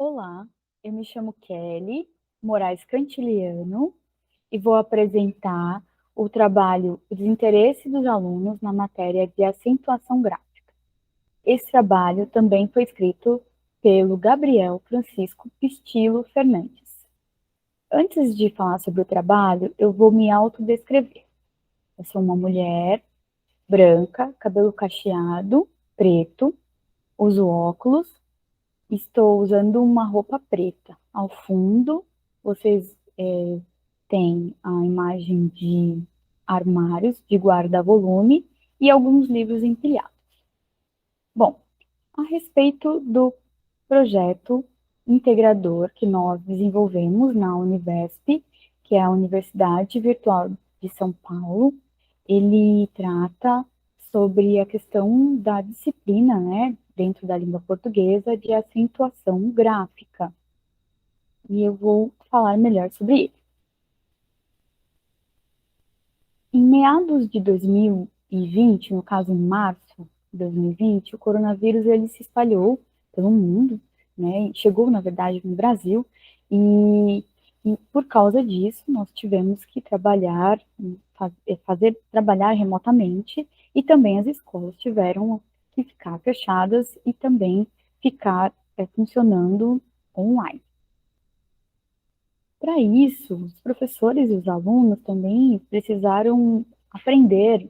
Olá, eu me chamo Kelly Moraes Cantiliano e vou apresentar o trabalho O Desinteresse dos Alunos na Matéria de Acentuação Gráfica. Esse trabalho também foi escrito pelo Gabriel Francisco Pistilo Fernandes. Antes de falar sobre o trabalho, eu vou me autodescrever. Eu sou uma mulher branca, cabelo cacheado, preto, uso óculos. Estou usando uma roupa preta. Ao fundo, vocês têm a imagem de armários de guarda-volume e alguns livros empilhados. Bom, a respeito do projeto integrador que nós desenvolvemos na Univesp, que é a Universidade Virtual de São Paulo, ele trata sobre a questão da disciplina, né, dentro da língua portuguesa, de acentuação gráfica. E eu vou falar melhor sobre ele. Em meados de 2020, no caso em março de 2020, o coronavírus ele se espalhou pelo mundo, né? Chegou, na verdade, no Brasil, e por causa disso nós tivemos que trabalhar, trabalhar remotamente, e também as escolas tiveram que ficar fechadas e também ficar funcionando online. Para isso, os professores e os alunos também precisaram aprender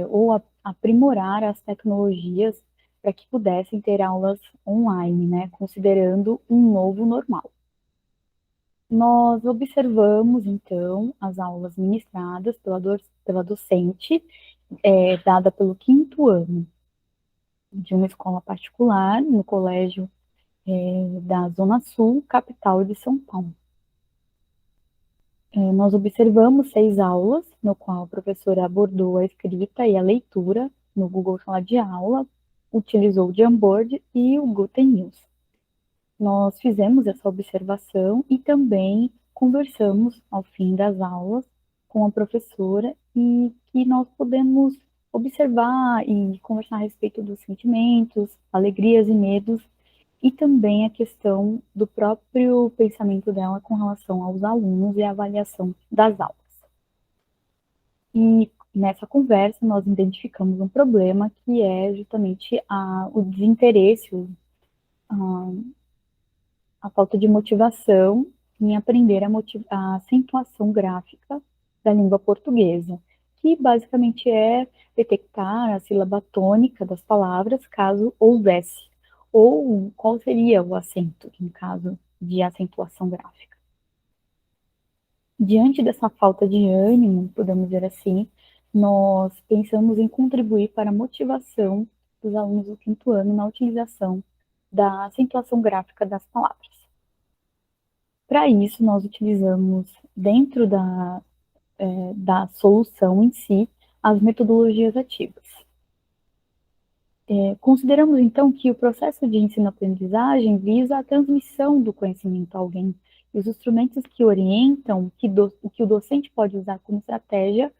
ou aprimorar as tecnologias para que pudessem ter aulas online, né, considerando um novo normal. Nós observamos, então, as aulas ministradas pela docente, dada pelo 5º ano de uma escola particular, no colégio da Zona Sul, capital de São Paulo. Nós observamos 6 aulas, no qual a professora abordou a escrita e a leitura no Google Sala de Aula, utilizou o Jamboard e o Google News. Nós fizemos essa observação e também conversamos ao fim das aulas com a professora e que nós podemos observar e conversar a respeito dos sentimentos, alegrias e medos, e também a questão do próprio pensamento dela com relação aos alunos e a avaliação das aulas. E nessa conversa nós identificamos um problema que é justamente o desinteresse, a falta de motivação em aprender a acentuação gráfica da língua portuguesa, que basicamente é detectar a sílaba tônica das palavras caso houvesse, ou qual seria o acento em caso de acentuação gráfica. Diante dessa falta de ânimo, podemos dizer assim, nós pensamos em contribuir para a motivação dos alunos do 5º ano na utilização da acentuação gráfica das palavras. Para isso, nós utilizamos, dentro da solução em si, as metodologias ativas. Consideramos, então, que o processo de ensino-aprendizagem visa a transmissão do conhecimento a alguém, e os instrumentos que orientam o que o docente pode usar como estratégia,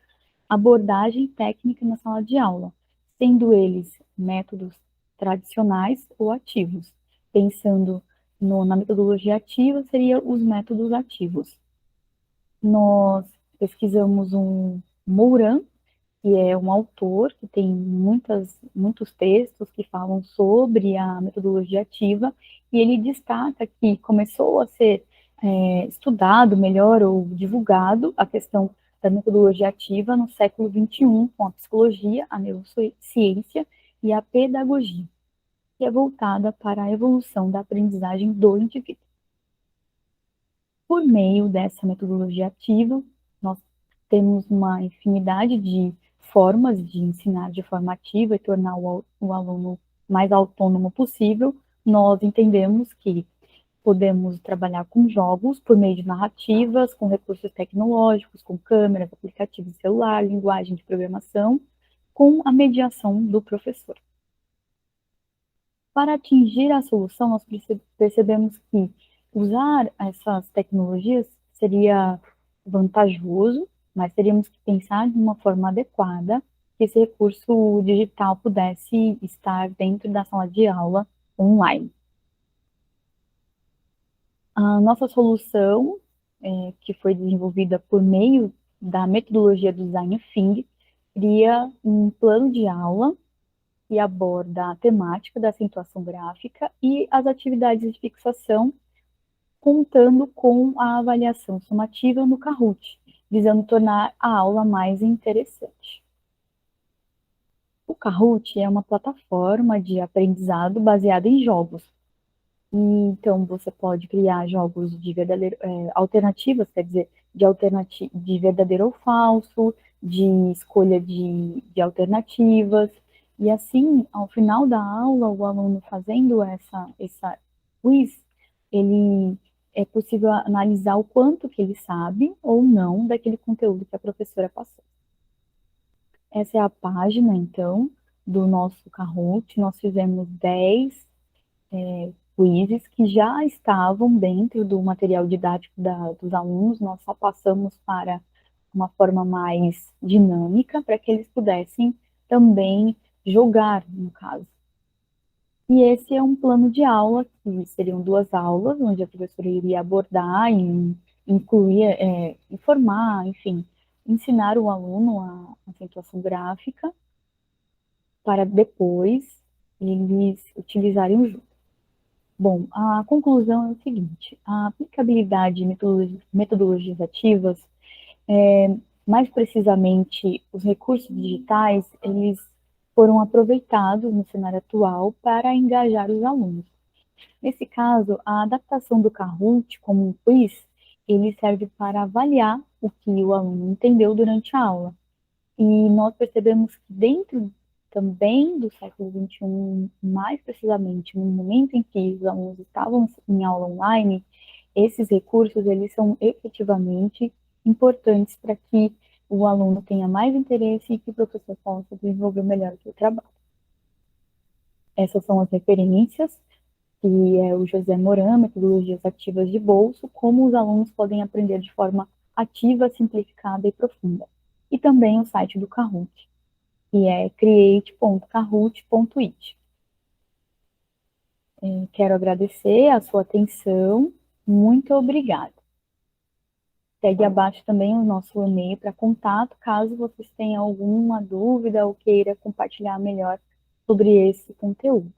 abordagem técnica na sala de aula, sendo eles métodos tradicionais ou ativos. Pensando na metodologia ativa, seriam os métodos ativos. Nós pesquisamos um Mourão, que é um autor que tem muitos textos que falam sobre a metodologia ativa, e ele destaca que começou a ser estudado melhor ou divulgado a questão da metodologia ativa no século XXI, com a psicologia, a neurociência e a pedagogia, que é voltada para a evolução da aprendizagem do indivíduo. Por meio dessa metodologia ativa, nós temos uma infinidade de formas de ensinar de forma ativa e tornar o aluno mais autônomo possível. Nós entendemos que podemos trabalhar com jogos por meio de narrativas, com recursos tecnológicos, com câmeras, aplicativos de celular, linguagem de programação, com a mediação do professor. Para atingir a solução, nós percebemos que usar essas tecnologias seria vantajoso, mas teríamos que pensar de uma forma adequada que esse recurso digital pudesse estar dentro da sala de aula online. A nossa solução, que foi desenvolvida por meio da metodologia do Design Thinking, cria um plano de aula que aborda a temática da acentuação gráfica e as atividades de fixação, contando com a avaliação sumativa no Kahoot, visando tornar a aula mais interessante. O Kahoot é uma plataforma de aprendizado baseada em jogos. Então, você pode criar jogos de alternativas, quer dizer, de verdadeiro ou falso, de escolha de alternativas. E assim, ao final da aula, o aluno fazendo essa quiz, ele é possível analisar o quanto que ele sabe ou não daquele conteúdo que a professora passou. Essa é a página, então, do nosso Kahoot. Nós fizemos 10 quizzes que já estavam dentro do material didático dos alunos, nós só passamos para uma forma mais dinâmica, para que eles pudessem também jogar, no caso. E esse é um plano de aula, que seriam 2 aulas, onde a professora iria abordar e incluir, informar, enfim, ensinar o aluno a acentuação gráfica, para depois eles utilizarem o jogo. Bom, a conclusão é o seguinte: a aplicabilidade de metodologias ativas, mais precisamente os recursos digitais, eles foram aproveitados no cenário atual para engajar os alunos. Nesse caso, a adaptação do Kahoot como um quiz, ele serve para avaliar o que o aluno entendeu durante a aula. E nós percebemos que dentro também do século XXI, mais precisamente no momento em que os alunos estavam em aula online, esses recursos eles são efetivamente importantes para que o aluno tenha mais interesse e que o professor possa desenvolver melhor o seu trabalho. Essas são as referências, que é o José Moran, Metodologias Ativas de Bolso, como os alunos podem aprender de forma ativa, simplificada e profunda. E também o site do Kahoot, que é create.kahoot.it. Quero agradecer a sua atenção. Muito obrigada. Segue abaixo também o nosso e-mail para contato, caso vocês tenham alguma dúvida ou queira compartilhar melhor sobre esse conteúdo.